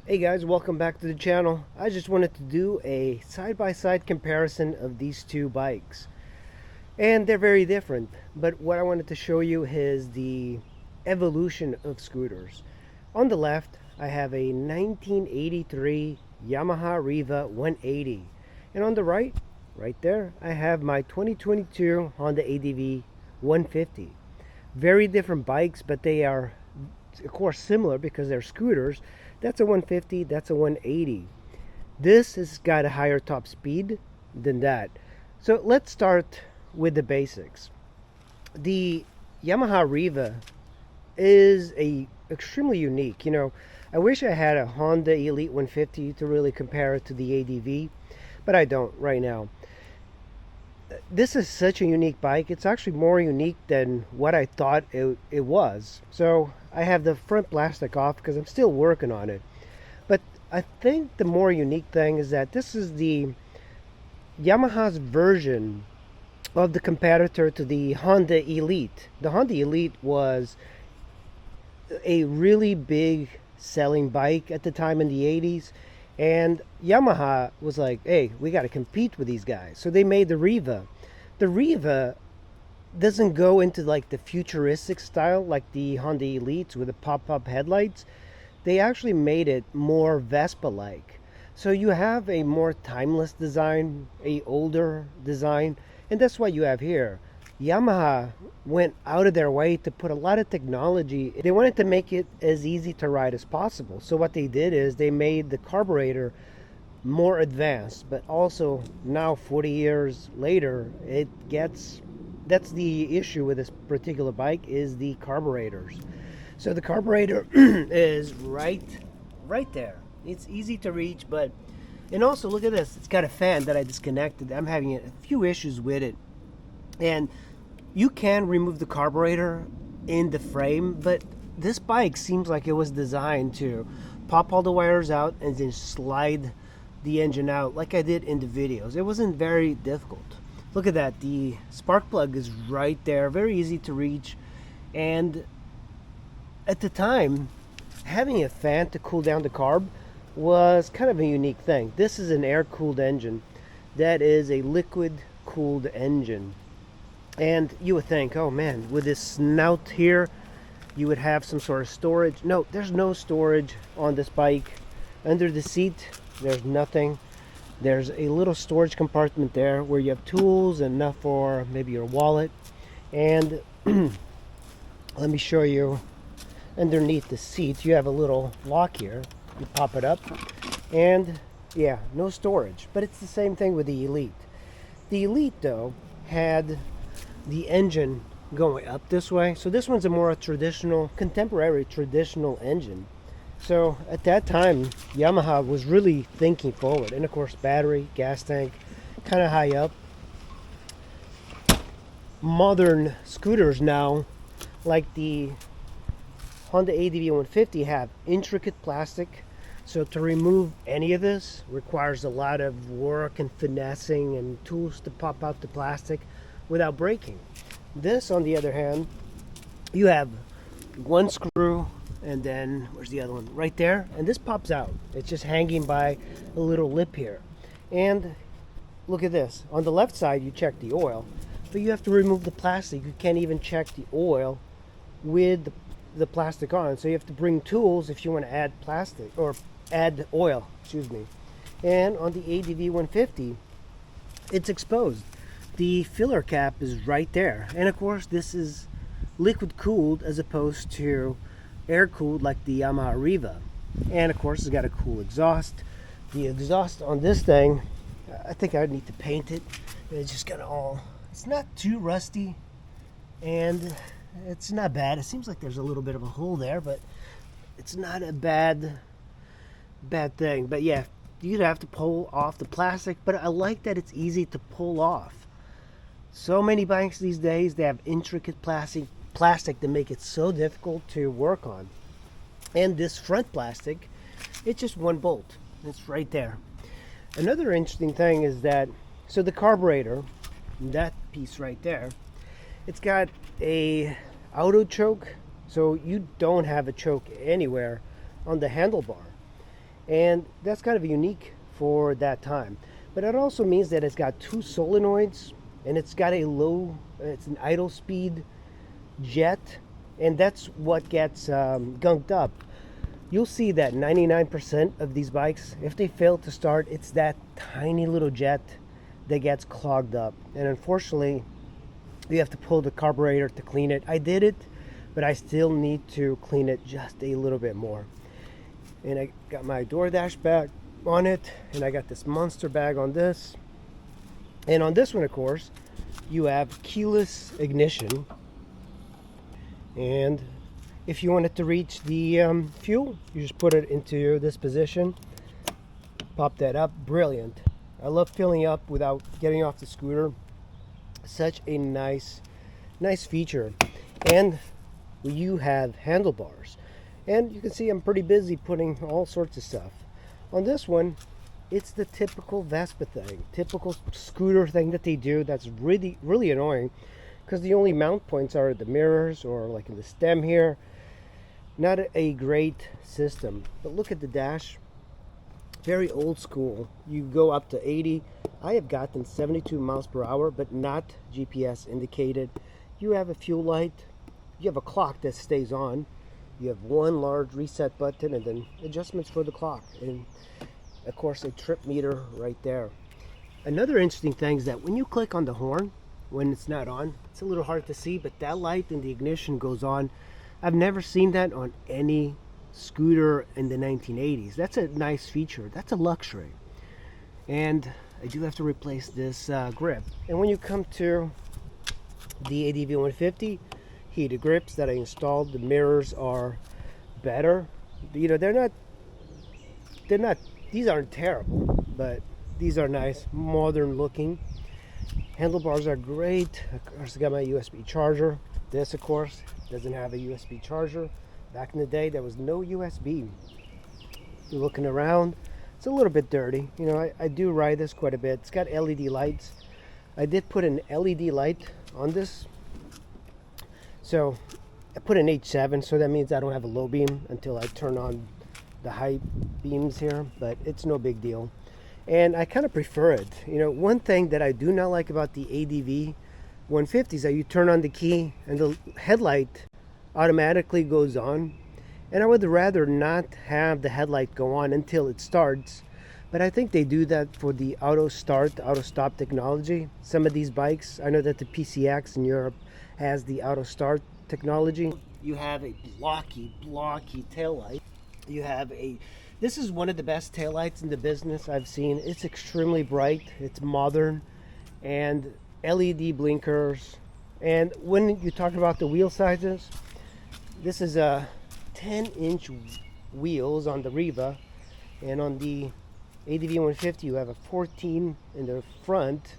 Hey guys, welcome back to the channel. I just wanted to do a side-by-side comparison of these two bikes. And they're very different, but what I wanted to show you is the evolution of scooters. On the left, I have a 1983 Yamaha Riva 180. And on the right there, I have my 2022 Honda ADV 150. Very different bikes, but they are of course similar because they're scooters. That's a 150, that's a 180. This has got a higher top speed than that. So let's start with the basics. The Yamaha Riva is a extremely unique. I wish I had a Honda Elite 150 to really compare it to the ADV, but I don't right now. This is such a unique bike. It's actually more unique than what I thought it was. So I have the front plastic off because I'm still working on it. But I think the more unique thing is that this is the Yamaha's version of the competitor to the Honda Elite. The Honda Elite was a really big selling bike at the time in the 80s. And Yamaha was like, hey, we got to compete with these guys. So they made the Riva. The Riva doesn't go into like the futuristic style like the Honda Elites with the pop-up headlights. They actually made it more Vespa-like. So you have a more timeless design, a older design, and that's what you have here. Yamaha went out of their way to put a lot of technology. They wanted to make it as easy to ride as possible. So what they did is they made the carburetor more advanced, but also now 40 years later, that's the issue with this particular bike is the carburetors. So the carburetor is right there. It's easy to reach, and also look at this. It's got a fan that I disconnected. I'm having a few issues with it. And you can remove the carburetor in the frame, but this bike seems like it was designed to pop all the wires out and then slide the engine out like I did in the videos. It wasn't very difficult. Look at that. The spark plug is right there, very easy to reach. And at the time, having a fan to cool down the carb was kind of a unique thing. This is an air-cooled engine. That is a liquid-cooled engine. And you would think, oh man, with this snout here, you would have some sort of storage. No, there's no storage on this bike. Under the seat, there's nothing. There's a little storage compartment there where you have tools and enough for maybe your wallet. And let me show you underneath the seat, you have a little lock here. You pop it up, and yeah, no storage. But it's the same thing with the Elite. The Elite, though, had the engine going up this way. So this one's a more traditional, contemporary traditional engine. So at that time, Yamaha was really thinking forward. And of course, battery, gas tank, kind of high up. Modern scooters now, like the Honda ADV150, have intricate plastic. So to remove any of this requires a lot of work and finessing and tools to pop out the plastic without breaking. This, on the other hand, you have one screw, and then where's the other one? Right there, and this pops out. It's just hanging by a little lip here. And look at this. On the left side, you check the oil, but you have to remove the plastic. You can't even check the oil with the plastic on. So you have to bring tools if you want to add plastic or add oil, excuse me. And on the ADV150, it's exposed. The filler cap is right there. And of course, this is liquid cooled as opposed to air cooled like the Yamaha Riva. And of course, it's got a cool exhaust. The exhaust on this thing, I think I would need to paint it. It's just got it's not too rusty, and it's not bad. It seems like there's a little bit of a hole there, but it's not a bad thing. But yeah, you'd have to pull off the plastic, but I like that it's easy to pull off. So many bikes these days, they have intricate plastic that make it so difficult to work on. And this front plastic, it's just one bolt. It's right there. Another interesting thing is that, so the carburetor, that piece right there, it's got a auto choke, so you don't have a choke anywhere on the handlebar. and that's kind of unique for that time. But it also means that it's got two solenoids, and it's got it's an idle speed jet, and that's what gets gunked up. You'll see that 99% of these bikes, if they fail to start, it's that tiny little jet that gets clogged up. And unfortunately, you have to pull the carburetor to clean it. I did it, but I still need to clean it just a little bit more. And I got my DoorDash bag on it, and I got this monster bag on this. And on this one, of course, you have keyless ignition. And if you want it to reach the fuel, you just put it into this position, pop that up. Brilliant. I love filling up without getting off the scooter. Such a nice feature. And you have handlebars, and you can see I'm pretty busy putting all sorts of stuff on this one. It's the typical Vespa thing, typical scooter thing that they do. That's really annoying, because the only mount points are the mirrors or like in the stem here. Not a great system. But look at the dash, very old school. You go up to 80. I have gotten 72 miles per hour, but not GPS indicated. You have a fuel light, you have a clock that stays on, you have one large reset button, and then adjustments for the clock, and of course a trip meter right there. Another interesting thing is that when you click on the horn when it's not on, it's a little hard to see, but that light in the ignition goes on. I've never seen that on any scooter in the 1980s. That's a nice feature. That's a luxury. And I do have to replace this grip. And when you come to the ADV150, heated grips that I installed, the mirrors are better. You know, they're not, these aren't terrible, but these are nice, modern looking. Handlebars are great. Of course, I got my USB charger. This, of course, doesn't have a USB charger. Back in the day, there was no USB. You're looking around, it's a little bit dirty. You know, I do ride this quite a bit. It's got LED lights. I did put an LED light on this. So I put an H7, so that means I don't have a low beam until I turn on the high beams here, but it's no big deal. And I kind of prefer it. You know, one thing that I do not like about the ADV150 is that you turn on the key and the headlight automatically goes on. And I would rather not have the headlight go on until it starts. But I think they do that for the auto start, auto stop technology. Some of these bikes, I know that the PCX in Europe has the auto start technology. You have a blocky taillight. You have this is one of the best taillights in the business I've seen. It's extremely bright, it's modern, and LED blinkers. And when you talk about the wheel sizes, this is a 10-inch wheels on the Riva, and on the ADV150 you have a 14 in the front,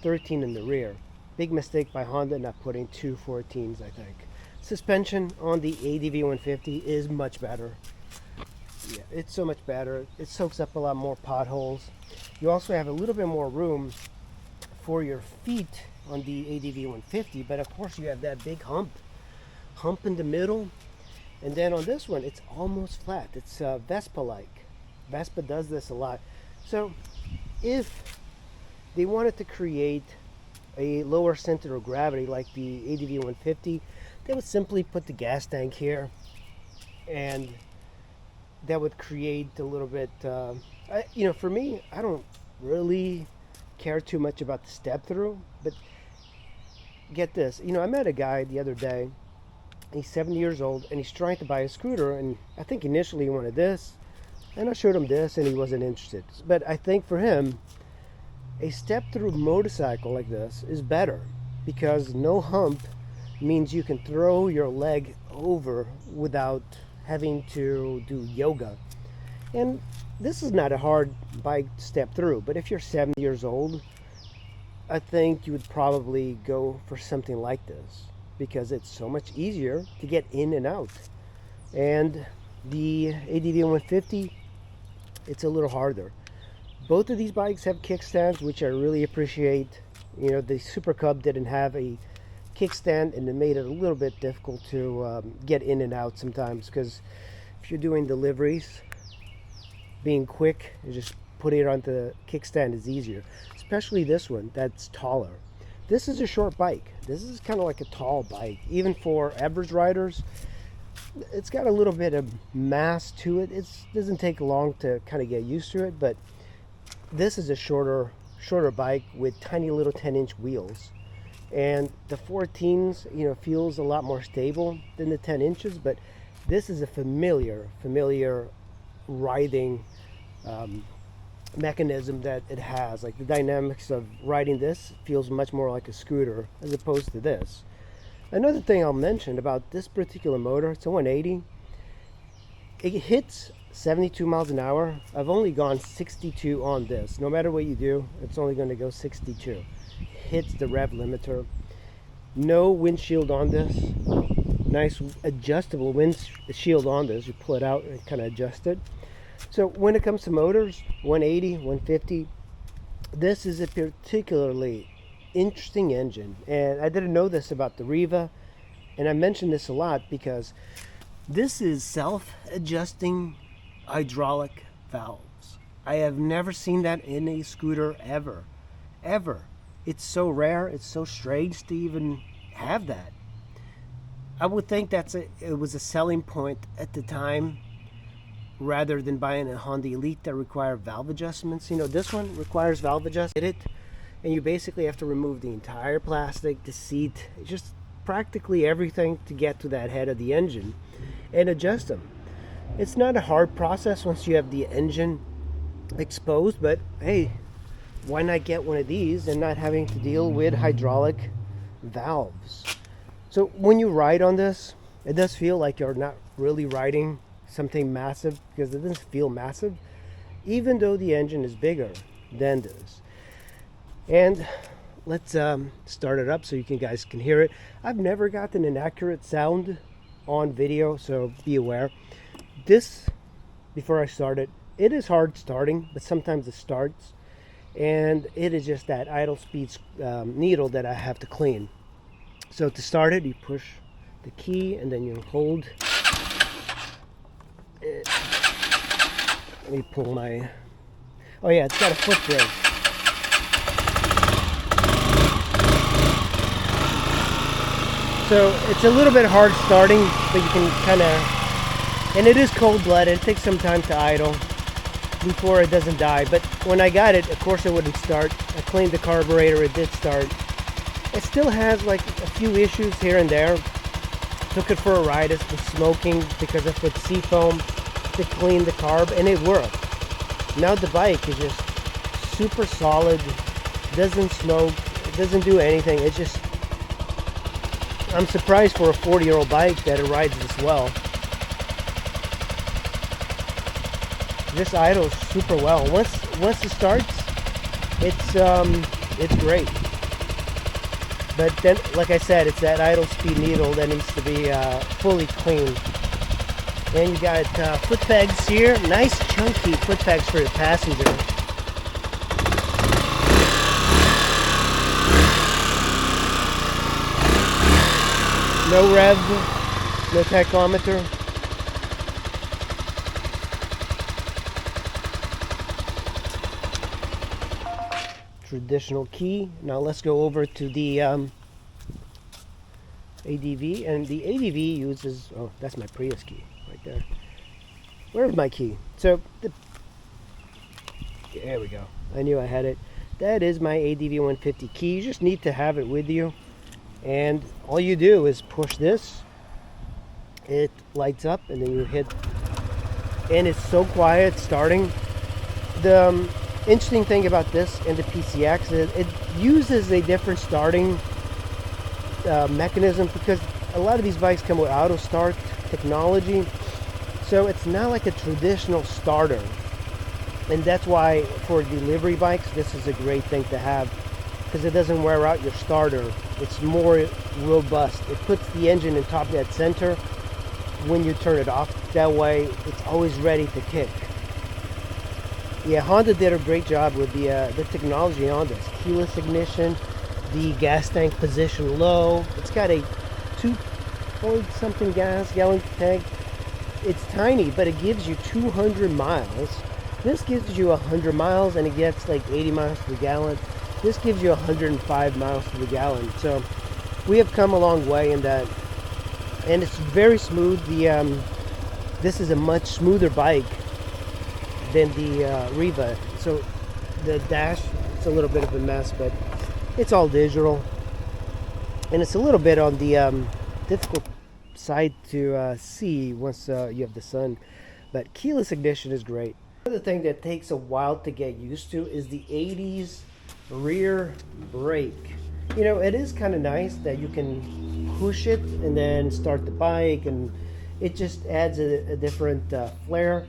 13 in the rear. Big mistake by Honda not putting two 14s, I think. Suspension on the ADV150 is much better. Yeah, it's so much better. It soaks up a lot more potholes. You also have a little bit more room for your feet on the ADV150, but of course you have that big hump in the middle. And then on this one, it's almost flat. It's Vespa-like. Vespa does this a lot. So if they wanted to create a lower center of gravity like the ADV150, they would simply put the gas tank here, and that would create a little bit, you know, for me, I don't really care too much about the step through, but get this, you know, I met a guy the other day. He's 70 years old, and he's trying to buy a scooter, and I think initially he wanted this, and I showed him this, and he wasn't interested. But I think for him, a step-through motorcycle like this is better, because no hump means you can throw your leg over without having to do yoga. And this is not a hard bike to step through, but if you're 70 years old, I think you would probably go for something like this, because it's so much easier to get in and out. And the ADV150, it's a little harder. Both of these bikes have kickstands, which I really appreciate. You know, the Super Cub didn't have a kickstand, and it made it a little bit difficult to get in and out sometimes, because if you're doing deliveries, being quick and just putting it on the kickstand is easier, especially this one that's taller. This is a short bike. This is kind of like a tall bike, even for average riders. It's got a little bit of mass to it. It doesn't take long to kind of get used to it, but this is a shorter bike with tiny little 10-inch wheels. And the 14s, feels a lot more stable than the 10 inches, but this is a familiar riding mechanism that it has. Like the dynamics of riding this feels much more like a scooter as opposed to this. Another thing I'll mention about this particular motor, it's a 180. It hits 72 miles an hour. I've only gone 62 on this. No matter what you do, it's only going to go 62. Hits the rev limiter. No windshield on this. Nice adjustable windshield on this. You pull it out and kind of adjust it. So when it comes to motors, 180, 150, this is a particularly interesting engine. And I didn't know this about the Riva, and I mention this a lot because this is self-adjusting hydraulic valves. I have never seen that in a scooter ever. It's so rare, it's so strange to even have that. I would think it was a selling point at the time, rather than buying a Honda Elite that require valve adjustments. This one requires valve adjustment, and you basically have to remove the entire plastic, the seat, just practically everything to get to that head of the engine and adjust them. It's not a hard process once you have the engine exposed, but hey, why not get one of these and not having to deal with hydraulic valves? So when you ride on this, it does feel like you're not really riding something massive, because it doesn't feel massive, even though the engine is bigger than this. And let's start it up so you guys can hear it. I've never gotten an accurate sound on video, so be aware. This, before I start it, it is hard starting, but sometimes it starts, and it is just that idle speed needle that I have to clean. So to start it, you push the key and then you hold it. Let me pull my, oh yeah, it's got a foot brake. So it's a little bit hard starting, but you can kind of, and it is cold-blooded. It takes some time to idle before it doesn't die. But when I got it, of course it wouldn't start. I cleaned the carburetor, it did start. It still has like a few issues here and there. Took it for a ride, it was smoking because I put seafoam to clean the carb, and it worked. Now the bike is just super solid, doesn't smoke, it doesn't do anything. It's just, I'm surprised for a 40-year-old bike that it rides this well. This idles super well. Once it starts, it's great. But then, like I said, it's that idle speed needle that needs to be fully cleaned. And you got foot pegs here, nice chunky foot pegs for the passenger. No rev, no tachometer. Traditional key. Now let's go over to the ADV, and the ADV uses, oh, that's my Prius key right there. Where's my key? So there we go. I knew I had it. That is my ADV150 key. You just need to have it with you, and all you do is push this. It lights up, and then you hit, and it's so quiet starting. The interesting thing about this and the PCX is it uses a different starting mechanism, because a lot of these bikes come with auto start technology, so it's not like a traditional starter, and that's why for delivery bikes this is a great thing to have, because it doesn't wear out your starter. It's more robust. It puts the engine in top dead center when you turn it off. That way it's always ready to kick. Yeah, Honda did a great job with the technology on this. Keyless ignition, the gas tank position low. It's got a 2-point-something gallon tank. It's tiny, but it gives you 200 miles This gives you 100 miles and it gets like 80 miles to the gallon. This gives you 105 miles to the gallon. So we have come a long way in that, and it's very smooth. This is a much smoother bike than the Riva. So the dash, it's a little bit of a mess, but it's all digital, and it's a little bit on the difficult side to see once you have the sun. But keyless ignition is great. Another thing that takes a while to get used to is the 80s rear brake. You know, it is kind of nice that you can push it and then start the bike, and it just adds a different flair.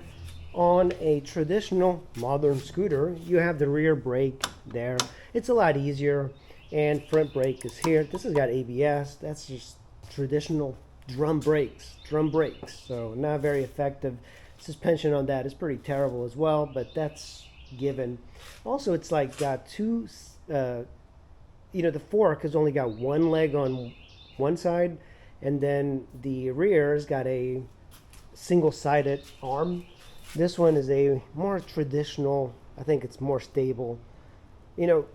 On a traditional modern scooter, you have the rear brake there. It's a lot easier, and front brake is here. This has got ABS. That's just traditional drum brakes, so not very effective. Suspension on that is pretty terrible as well, but that's given. Also, it's like got two, you know, the fork has only got one leg on one side, and then the rear has got a single-sided arm. This one is a more traditional, I think it's more stable. You know,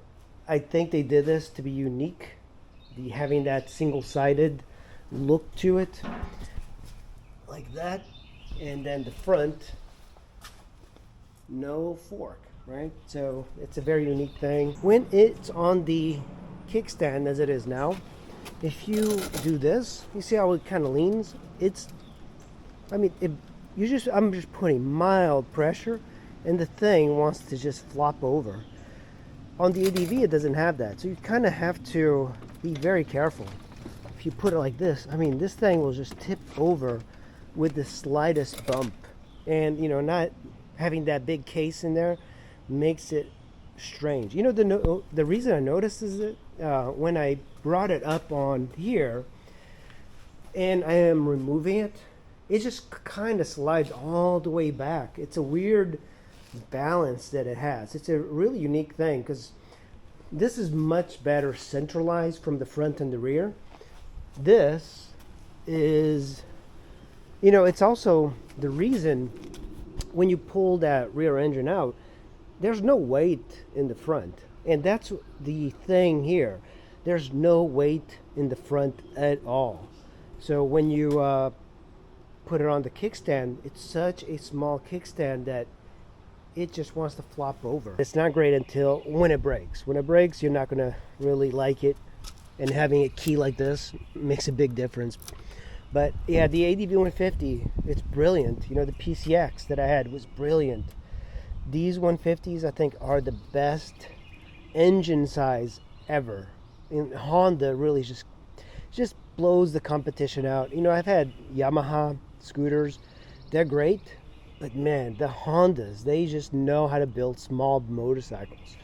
I think they did this to be unique, having that single-sided look to it, like that. And then the front, no fork, right? So it's a very unique thing. When it's on the kickstand as it is now, if you do this, you see how it kind of leans? I'm just putting mild pressure and the thing wants to just flop over. On the ADV, it doesn't have that. So you kind of have to be very careful. If you put it like this, I mean, this thing will just tip over with the slightest bump. And, you know, not having that big case in there makes it strange. You know, the reason I noticed is that when I brought it up on here and I am removing it, it just kind of slides all the way back. It's a weird balance that it has. It's a really unique thing because this is much better centralized from the front and the rear. This is, you know, it's also the reason when you pull that rear engine out, there's no weight in the front. And that's the thing here. There's no weight in the front at all. So when you put it on the kickstand, it's such a small kickstand that it just wants to flop over. It's not great until when it breaks. When it breaks, you're not gonna really like it. And having a key like this makes a big difference. But yeah, the ADV150, it's brilliant. You know, the PCX that I had was brilliant. These 150s, I think, are the best engine size ever. And Honda really just blows the competition out. You know, I've had Yamaha scooters. They're great. But man, the Hondas, they just know how to build small motorcycles.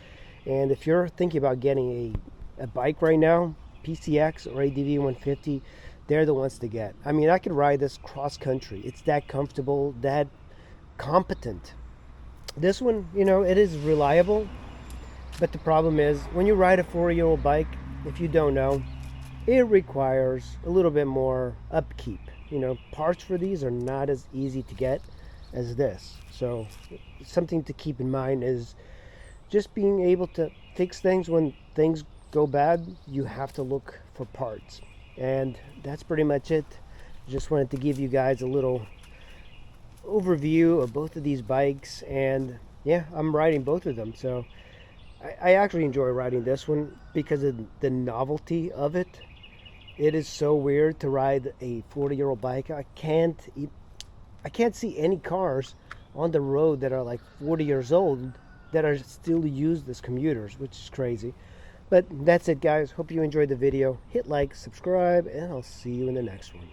And if you're thinking about getting a bike right now, PCX or ADV150, they're the ones to get. I mean, I could ride this cross country. It's that comfortable, that competent. This one, you know, it is reliable, but the problem is when you ride a 4-year-old bike, if you don't know, it requires a little bit more upkeep. You know, parts for these are not as easy to get as this. So something to keep in mind is just being able to fix things when things go bad. You have to look for parts. And that's pretty much it. Just wanted to give you guys a little overview of both of these bikes, and yeah, I'm riding both of them. So I actually enjoy riding this one because of the novelty of it. It is so weird to ride a 40-year-old bike. I can't see any cars on the road that are like 40 years old that are still used as commuters, which is crazy. But that's it, guys. Hope you enjoyed the video. Hit like, subscribe, and I'll see you in the next one.